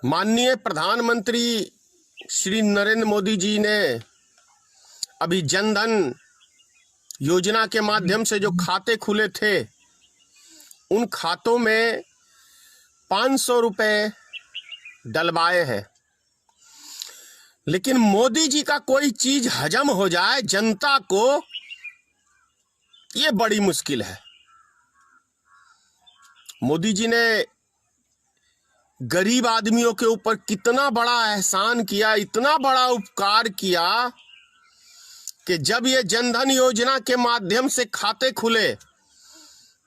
माननीय प्रधानमंत्री श्री नरेंद्र मोदी जी ने अभी जनधन योजना के माध्यम से जो खाते खुले थे, उन खातों में 500 रुपए डलवाए हैं। लेकिन मोदी जी का कोई चीज हजम हो जाए जनता को, ये बड़ी मुश्किल है। मोदी जी ने गरीब आदमियों के ऊपर कितना बड़ा एहसान किया, इतना बड़ा उपकार किया कि जब ये जनधन योजना के माध्यम से खाते खुले,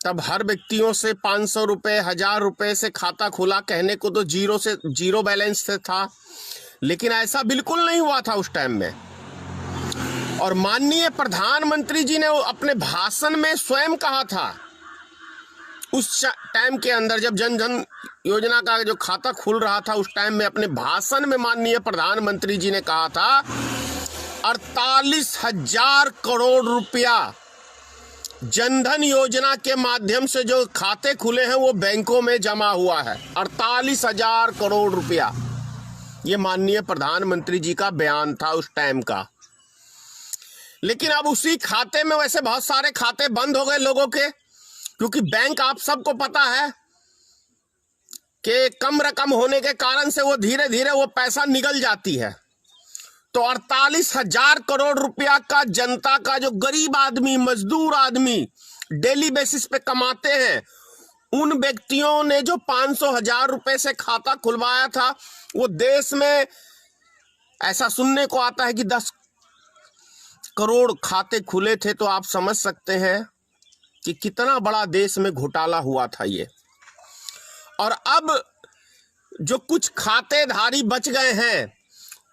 तब हर व्यक्तियों से 500 रुपए, 1000 रुपए से खाता खुला। कहने को तो जीरो बैलेंस से था, लेकिन ऐसा बिल्कुल नहीं हुआ था उस टाइम में। और माननीय प्रधानमंत्री जी ने अपने भाषण में स्वयं कहा था, उस टाइम के अंदर जब जनधन योजना का जो खाता खुल रहा था, उस टाइम में अपने भाषण में माननीय प्रधानमंत्री जी ने कहा था 48,000 करोड़ रुपया जनधन योजना के माध्यम से जो खाते खुले हैं वो बैंकों में जमा हुआ है। 48,000 करोड़ रुपया, ये माननीय प्रधानमंत्री जी का बयान था उस टाइम का। लेकिन अब उसी खाते में वैसे बहुत सारे खाते बंद हो गए लोगों के, क्योंकि बैंक, आप सबको पता है कि कम रकम होने के कारण से वो धीरे धीरे वो पैसा निकल जाती है। तो 48,000 करोड़ रुपया का जनता का, जो गरीब आदमी, मजदूर आदमी डेली बेसिस पे कमाते हैं, उन व्यक्तियों ने जो 500,000 रुपए से खाता खुलवाया था, वो देश में ऐसा सुनने को आता है कि 10 करोड़ खाते खुले थे। तो आप समझ सकते हैं कि कितना बड़ा देश में घोटाला हुआ था ये। और अब जो कुछ खातेधारी बच गए हैं,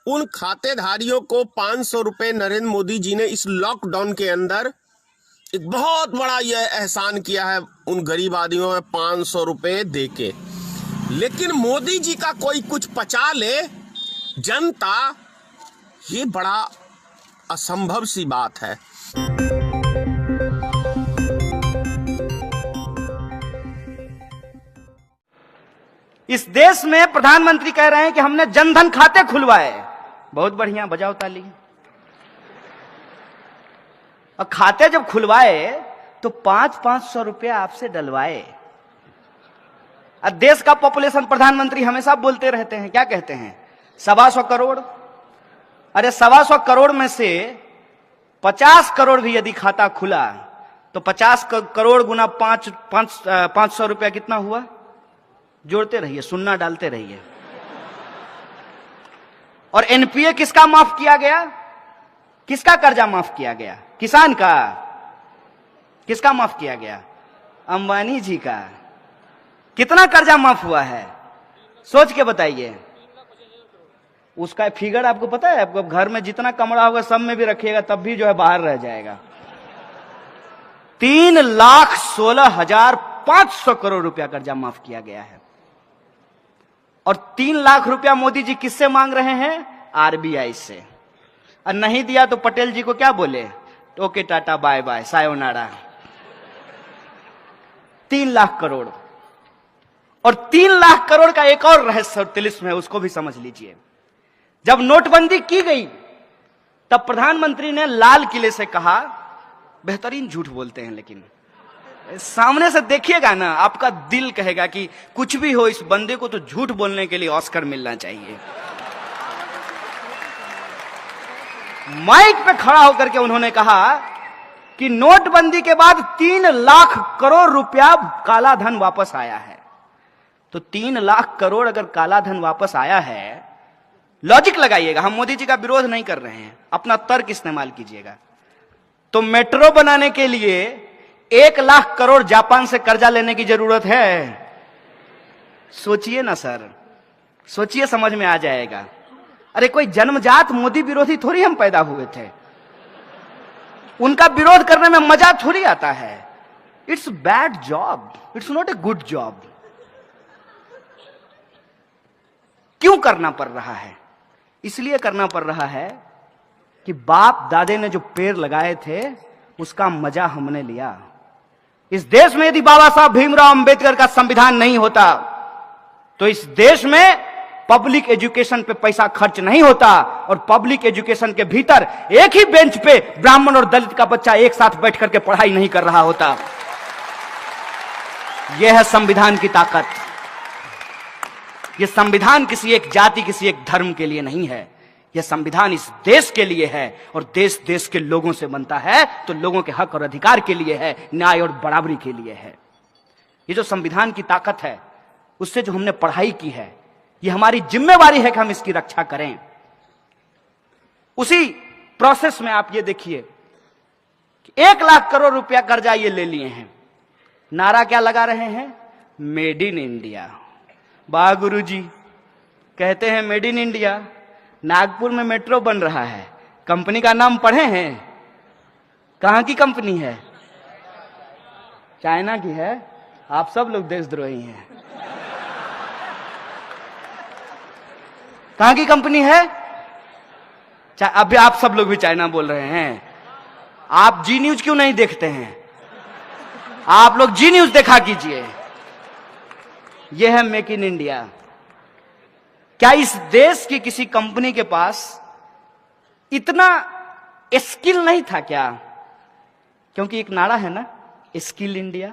उन खातेधारियों को 500 रुपए नरेंद्र मोदी जी ने इस लॉकडाउन के अंदर एक बहुत बड़ा यह एहसान किया है उन गरीब आदमियों में 500 रुपए देके। लेकिन मोदी जी का कोई कुछ पचा ले जनता, ये बड़ा असंभव सी बात है। इस देश में प्रधानमंत्री कह रहे हैं कि हमने जनधन खाते खुलवाए। बहुत बढ़िया, बजाओ ताली। और खाते जब खुलवाए तो 500 रुपया आपसे डलवाए। और देश का पॉपुलेशन प्रधानमंत्री हमेशा बोलते रहते हैं, क्या कहते हैं? 125 करोड़। अरे 125 करोड़ में से 50 करोड़ भी यदि खाता खुला तो 50 करोड़ गुना 500 रुपया कितना हुआ? जोड़ते रहिए, सुन्ना डालते रहिए। और एनपीए किसका माफ किया गया? किसका कर्जा माफ किया गया? किसान का। किसका माफ किया गया? अंबानी जी का। कितना कर्जा माफ हुआ है सोच के बताइए। उसका फिगर आपको पता है? आपको घर में जितना कमरा होगा सब में भी रखिएगा, तब भी जो है बाहर रह जाएगा। 3,16,500 करोड़ रुपया कर्जा माफ किया गया है। और 3 लाख रुपया मोदी जी किससे मांग रहे हैं? आरबीआई से। और नहीं दिया तो पटेल जी को क्या बोले? Okay tata bye bye sayonara. 3 lakh crore. और 3 लाख करोड़ का एक और रहस्य और तिलिस्म है, उसको भी समझ लीजिए। जब नोटबंदी की गई तब प्रधानमंत्री ने लाल किले से कहा, बेहतरीन झूठ बोलते हैं, लेकिन सामने से देखिएगा ना, आपका दिल कहेगा कि कुछ भी हो, इस बंदे को तो झूठ बोलने के लिए ऑस्कर मिलना चाहिए। माइक पे खड़ा होकर के उन्होंने कहा कि नोटबंदी के बाद 3 लाख करोड़ रुपया काला धन वापस आया है। तो 3 लाख करोड़ अगर काला धन वापस आया है, लॉजिक लगाइएगा, हम मोदी जी का विरोध नहीं कर रहे हैं, अपना तर्क इस्तेमाल कीजिएगा। तो मेट्रो बनाने के लिए 1 लाख करोड़ जापान से कर्जा लेने की जरूरत है? सोचिए ना सर, सोचिए, समझ में आ जाएगा। अरे कोई जन्मजात मोदी विरोधी थोड़ी हम पैदा हुए थे, उनका विरोध करने में मजा थोड़ी आता है। It's bad job, it's not a good job. क्यों करना पड़ रहा है? इसलिए करना पड़ रहा है कि बाप दादे ने जो पेड़ लगाए थे उसका मजा हमने लिया। इस देश में यदि बाबा साहब भीमराव अंबेडकर का संविधान नहीं होता तो इस देश में पब्लिक एजुकेशन पे पैसा खर्च नहीं होता, और पब्लिक एजुकेशन के भीतर एक ही बेंच पे ब्राह्मण और दलित का बच्चा एक साथ बैठ करके पढ़ाई नहीं कर रहा होता। यह है संविधान की ताकत। यह संविधान किसी एक जाति, किसी एक धर्म के लिए नहीं है, यह संविधान इस देश के लिए है, और देश देश के लोगों से बनता है, तो लोगों के हक और अधिकार के लिए है, न्याय और बराबरी के लिए है। ये जो संविधान की ताकत है, उससे जो हमने पढ़ाई की है, ये हमारी जिम्मेवारी है कि हम इसकी रक्षा करें। उसी प्रोसेस में आप ये देखिए कि 1 लाख करोड़ रुपया कर्जा ये ले लिए हैं। नारा क्या लगा रहे हैं? Made in India. वाह गुरुजी, कहते हैं मेड इन इंडिया। नागपुर में मेट्रो बन रहा है, कंपनी का नाम पढ़े हैं? कहां की कंपनी है? चाइना की है। आप सब लोग देशद्रोही हैं। कहां की कंपनी है? अभी आप सब लोग भी चाइना बोल रहे हैं। आप जी न्यूज क्यों नहीं देखते हैं? आप लोग जी न्यूज देखा कीजिए। यह है मेक इन इंडिया। क्या इस देश की किसी कंपनी के पास इतना स्किल नहीं था क्या? क्योंकि एक नारा है ना, स्किल इंडिया।